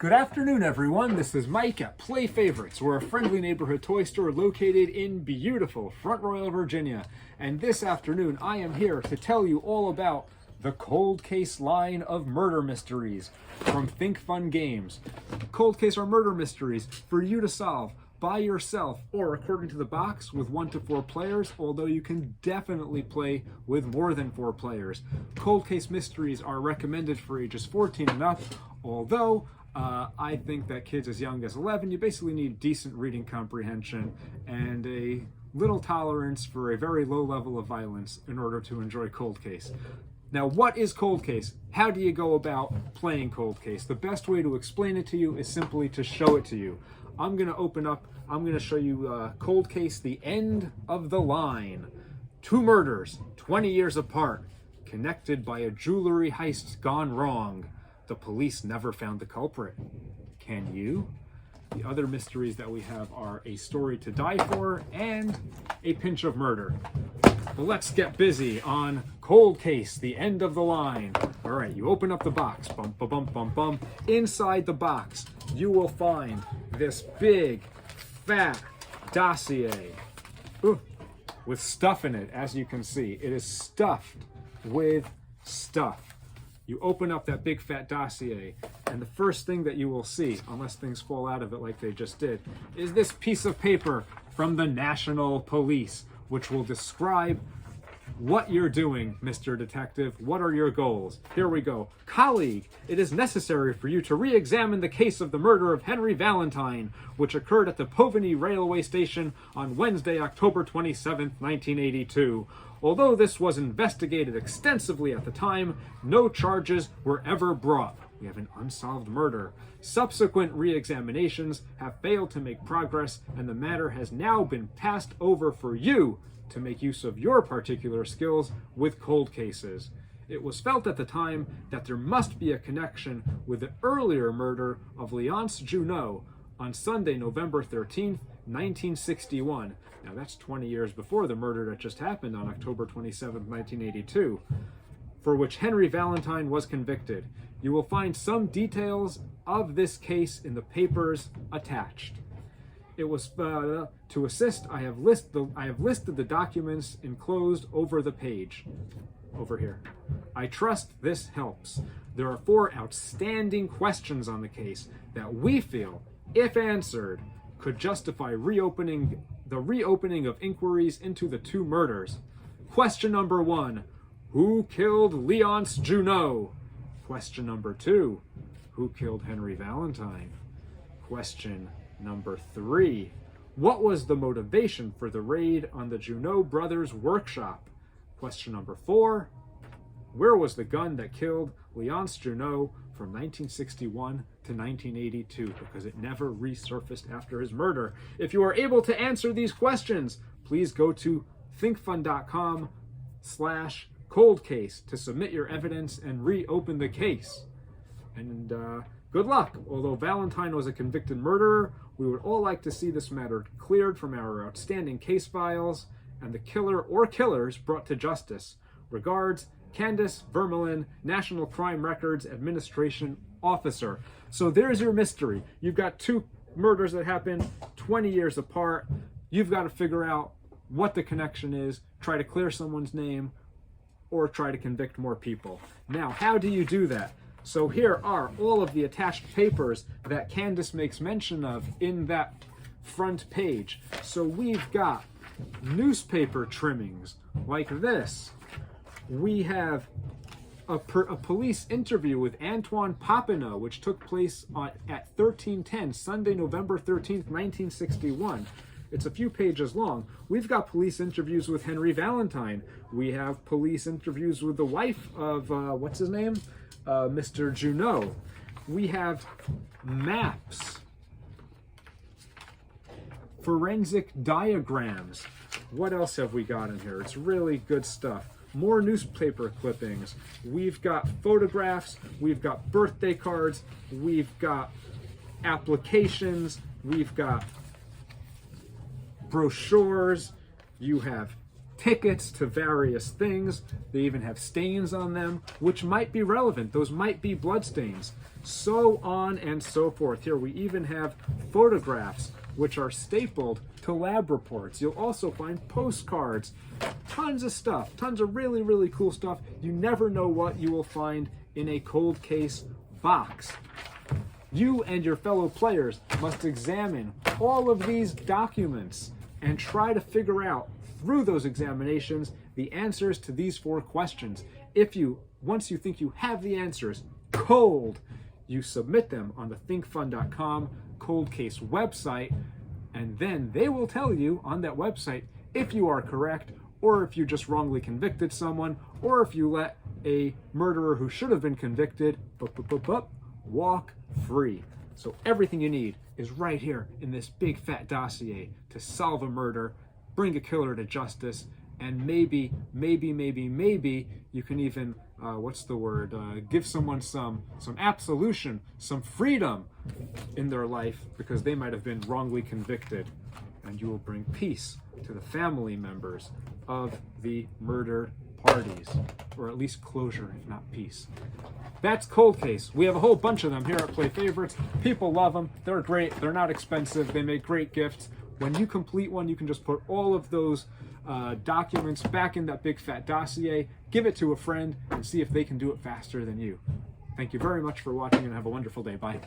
Good afternoon, everyone. This is Mike at Play Favorites. We're a friendly neighborhood toy store located in beautiful Front Royal, Virginia. And this afternoon, I am here to tell you all about the Cold Case line of murder mysteries from Think Fun Games. Cold Case are murder mysteries for you to solve by yourself or according to the box with 1 to 4 players, although you can definitely play with more than 4 players. Cold Case mysteries are recommended for ages 14 and up, although I think that kids as young as 11, you basically need decent reading comprehension and a little tolerance for a very low level of violence in order to enjoy Cold Case. Now, what is Cold Case? How do you go about playing Cold Case? The best way to explain it to you is simply to show it to you. I'm going to open up, I'm going to show you Cold Case, the end of the line. 2 murders, 20 years apart, connected by a jewelry heist gone wrong. The police never found the culprit. Can you? The other mysteries that we have are A Story to Die For and A Pinch of Murder. Well, let's get busy on Cold Case, the end of the line. All right, you open up the box. Bum, ba, bum, bum, bum. Inside the box, you will find this big, fat dossier with stuff in it, as you can see. It is stuffed with stuff. You open up that big fat dossier, and the first thing that you will see, unless things fall out of it like they just did, is this piece of paper from the National Police, which will describe what you're doing, Mr. Detective. What are your goals? Here we go. Colleague, it is necessary for you to re-examine the case of the murder of Henry Valentine, which occurred at the Poveny Railway Station on Wednesday, October 27, 1982. Although this was investigated extensively at the time, no charges were ever brought. We have an unsolved murder. Subsequent re-examinations have failed to make progress, and the matter has now been passed over for you to make use of your particular skills with cold cases. It was felt at the time that there must be a connection with the earlier murder of Léonce Junot on Sunday, November 13th, 1961. Now that's 20 years before the murder that just happened on October 27th, 1982, for which Henry Valentine was convicted. You will find some details of this case in the papers attached. It was to assist. I have listed the documents enclosed over the page, over here. I trust this helps. There are 4 outstanding questions on the case that we feel, if answered, could justify the reopening of inquiries into the 2 murders. Question number 1, who killed Léonce Junot? Question number 2, who killed Henry Valentine? Question number 3, what was the motivation for the raid on the Junot brothers' workshop? Question number 4, where was the gun that killed Léonce Junot from 1961 to 1982, because it never resurfaced after his murder? If you are able to answer these questions, please go to thinkfun.com/coldcase to submit your evidence and reopen the case. And good luck. Although Valentine was a convicted murderer, we would all like to see this matter cleared from our outstanding case files and the killer or killers brought to justice. Regards, Candace Vermelin, National Crime Records Administration Officer. So there's your mystery. You've got 2 murders that happened 20 years apart. You've got to figure out what the connection is, try to clear someone's name, or try to convict more people. Now, how do you do that? So here are all of the attached papers that Candace makes mention of in that front page. So we've got newspaper trimmings like this. We have a police interview with Antoine Papineau, which took place at 1310, Sunday, November 13th, 1961. It's a few pages long. We've got police interviews with Henry Valentine. We have police interviews with the wife of, what's his name? Mr. Junot. We have maps, forensic diagrams. What else have we got in here? It's really good stuff. More newspaper clippings. We've got photographs. We've got birthday cards. We've got applications. We've got brochures. You have tickets to various things. They even have stains on them, which might be relevant. Those might be blood stains. So on and so forth. Here we even have photographs, which are stapled to lab reports. You'll also find postcards, tons of stuff, tons of really, really cool stuff. You never know what you will find in a cold case box. You and your fellow players must examine all of these documents and try to figure out through those examinations the answers to these 4 questions. Once you think you have the answers cold, you submit them on the thinkfun.com cold case website, and then they will tell you on that website if you are correct, or if you just wrongly convicted someone, or if you let a murderer who should have been convicted walk free. So everything you need is right here in this big fat dossier to solve a murder, bring a killer to justice, and maybe you can even give someone some absolution, some freedom in their life because they might have been wrongly convicted, and you will bring peace to the family members of the murdered parties, or at least closure, if not peace. That's Cold Case. We have a whole bunch of them here at Play Favorites. People love them. They're great. They're not expensive. They make great gifts. When you complete one, you can just put all of those documents back in that big fat dossier, give it to a friend, and see if they can do it faster than you. Thank you very much for watching, and have a wonderful day. Bye.